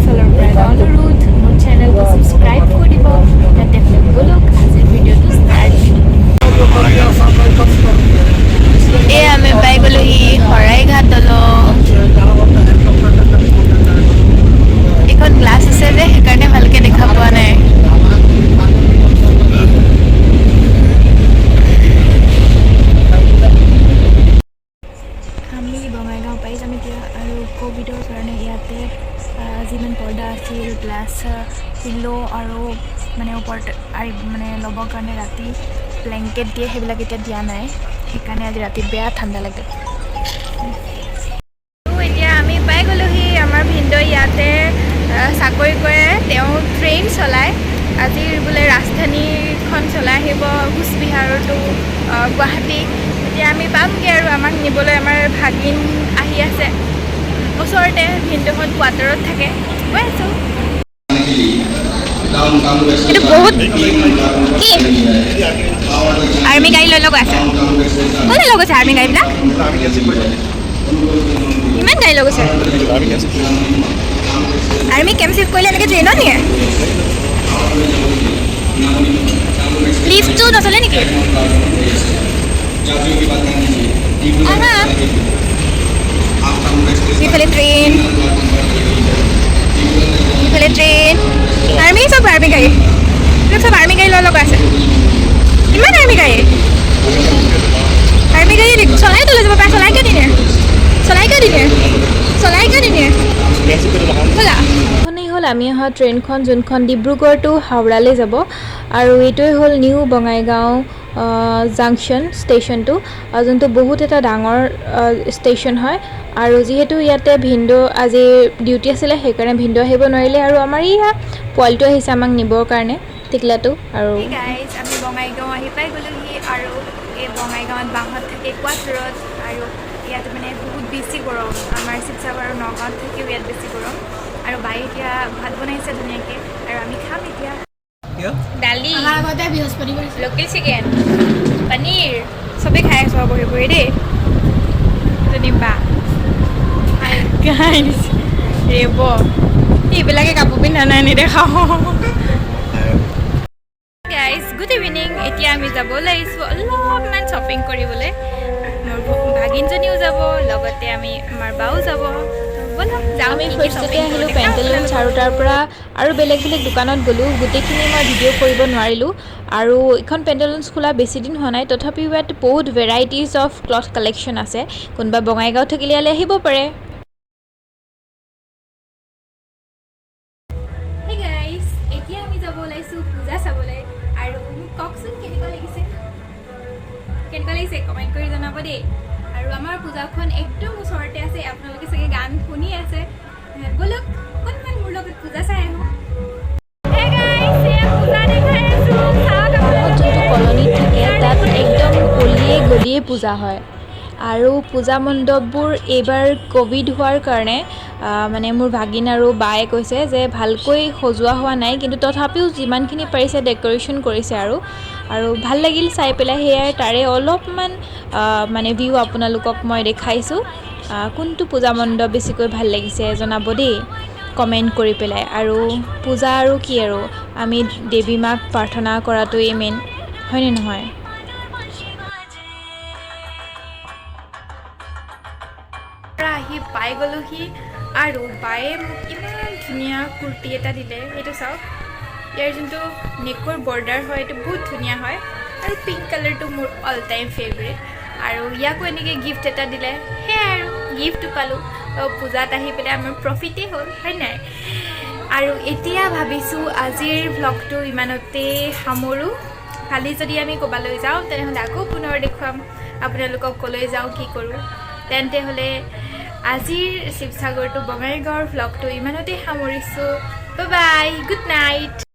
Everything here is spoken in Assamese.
ফালৰ পৰা অনুৰোধ মোৰ চেনেলটো ছাবস্ক্ৰাইব কৰি দিব যাতে বলক আজিৰ ভিডিঅ'টো ষ্টাৰ্ট এই আমি পাই গ'লোহি শৰাইঘাট দলং এখন গ্লাছ আছে যে সেইকাৰণে ভালকে দেখা পোৱা নাই আমি বঙাইগাঁও পাই যাম এতিয়া আৰু কোভিডৰ কাৰণে ইয়াতে যিমান পৰ্দা আছিল গ্লাছ পিল্লো আৰু মানে ওপৰত মানে ল'বৰ কাৰণে ৰাতি ব্লেংকেট দিয়ে সেইবিলাক এতিয়া দিয়া নাই সেইকাৰণে আজি ৰাতি বেয়া ঠাণ্ডা লাগে এতিয়া আমি পাই গ'লোহি আমাৰ ভিনদেউ ইয়াতে চাকৰি কৰে তেওঁ ট্ৰেইন চলায় আজি বোলে ৰাজধানীখন চলাই আহিব কোচবিহাৰৰ টু গুৱাহাটী এতিয়া আমি পামগৈ আৰু আমাক নিবলৈ আমাৰ ভাগিন আহি আছে ওচৰতে ভিনদেউখন কোৱাৰ্টাৰত থাকে গৈ আছোঁ এইটো বহুত কি আৰ্মি গাড়ী লৈ লগ আছে কোনে লগ আছে আৰ্মি গাড়ীবিলাক ইমান গাড়ী লগ আছে আৰ্মি কেম্প চিফ কৰিলে এনেকৈ ট্ৰেইনত নিয়ে লিফ্টটো নচলে নেকি ইফালে ট্ৰেইন আৰ্মি চব আৰ্মি গাড়ী চব আৰ্মি গাড়ী লৈ লগা আছে ইমান আৰ্মি গাড়ী চলাই লৈ যাব পাৰে চলাই কিয় দিনে হ'ল আমি অহা ট্ৰেইনখন যোনখন ডিব্ৰুগড় টু হাওৰালৈ যাব আৰু এইটোৱে হ'ল নিউ বঙাইগাঁও জাংচন ষ্টেচনটো যোনটো বহুত এটা ডাঙৰ ষ্টেচন হয় আৰু যিহেতু ইয়াতে ভিনদেউ আজি ডিউটি আছিলে সেইকাৰণে ভিনদেউ আহিব নোৱাৰিলে আৰু আমাৰ ইয়াত পোৱালিটো আহিছে আমাক নিবৰ কাৰণে টিকলাটো আৰু গাইজ আমি বঙাইগাঁও আহি পাই গ'লোহি আৰু এই বঙাইগাঁৱত বাহঁত থাকে কোৱাৰ্টাৰত আৰু ইয়াত মানে বহুত বেছি গৰম আমাৰ শিৱসাগৰ আৰু নগাঁৱত থাকিও ইয়াত বেছি গৰম আৰু বাই এতিয়া ভাত বনাইছে ধুনীয়াকৈ আৰু আমি খাম এতিয়া দালি লোকেল চিকেন পনীৰ চবেই খাই আছোঁ বহি বহি দেই বা ৰেব এইবিলাকে কাপোৰ পিন্ধা নাই নেদেখাওঁ গাইজ গুড ইভিনিং এতিয়া আমি যাব লাগিছোঁ অলপমান শ্বপিং কৰিবলৈ মোৰ ভাগিনজনীও যাব লগতে আমি আমাৰ বাও যাব আমি ফাৰ্ষ্টতে আহিলোঁ পেণ্টেলুন্স আৰু তাৰ পৰা আৰু বেলেগ বেলেগ দোকানত গ'লোঁ গোটেইখিনি মই ভিডিঅ' কৰিব নোৱাৰিলোঁ আৰু এইখন পেণ্টেলুন্স খোলা বেছি দিন হোৱা নাই তথাপিও ইয়াত বহুত ভেৰাইটিজ অফ ক্লথ কালেকশ্যন আছে কোনোবা বঙাইগাঁও থাকিলে ইয়ালৈ আহিব পাৰে এতিয়া আমি যাব ওলাইছোঁ পূজা চাবলৈ আৰু কওকচোন কেনেকুৱা লাগিছে কমেণ্ট কৰি জনাব দেই আৰু আমাৰ পূজাখন একদম ওচৰতে আছে আপোনালোকে চাগে গান শুনি আছে বলক অকণমান মোৰ লগত পূজা চাই আহোঁ যোনটো কলনীত থাকে তাত একদম গলিয়ে পূজা হয় আৰু পূজা মণ্ডপবোৰ এইবাৰ ক'ভিড হোৱাৰ কাৰণে মানে মোৰ ভাগিন আৰু বায়ে কৈছে যে ভালকৈ সজোৱা হোৱা নাই কিন্তু তথাপিও যিমানখিনি পাৰিছে ডেক'ৰেশ্যন কৰিছে আৰু ভাল লাগিল চাই পেলাই সেয়াই তাৰে অলপমান মানে ভিউ আপোনালোকক মই দেখাইছোঁ কোনটো পূজা মণ্ডপ বেছিকৈ ভাল লাগিছে জনাব দেই কমেণ্ট কৰি পেলাই আৰু পূজা আৰু কি আৰু আমি দেৱী মাক প্ৰাৰ্থনা কৰাটোৱেই মেইন হয়নে নহয় আহি পাই গ'লোহি আৰু বায়ে মোক ইমান ধুনীয়া কুৰ্তি এটা দিলে সেইটো চাওক ইয়াৰ যোনটো নেকৰ বৰ্ডাৰ হয় এইটো বহুত ধুনীয়া হয় আৰু পিংক কালাৰটো মোৰ অল টাইম ফেভৰেট আৰু ইয়াকো এনেকৈ গিফ্ট এটা দিলে সেয়াই আৰু গিফ্টটো পালোঁ পূজাত আহি পেলাই আমাৰ প্ৰফিটেই হ'ল হয় নাই আৰু এতিয়া ভাবিছোঁ আজিৰ ভ্লগটো ইমানতে সামৰোঁ কালি যদি আমি ক'ৰবালৈ যাওঁ তেনেহ'লে আকৌ পুনৰ দেখুৱাম আপোনালোকক ক'লৈ যাওঁ কি কৰোঁ তেন্তে হ'লে আজিৰ শিৱসাগৰ টু বঙাইগাঁৱৰ ভ্লগটো ইমানতে সামৰিছোঁ বাই বাই গুড নাইট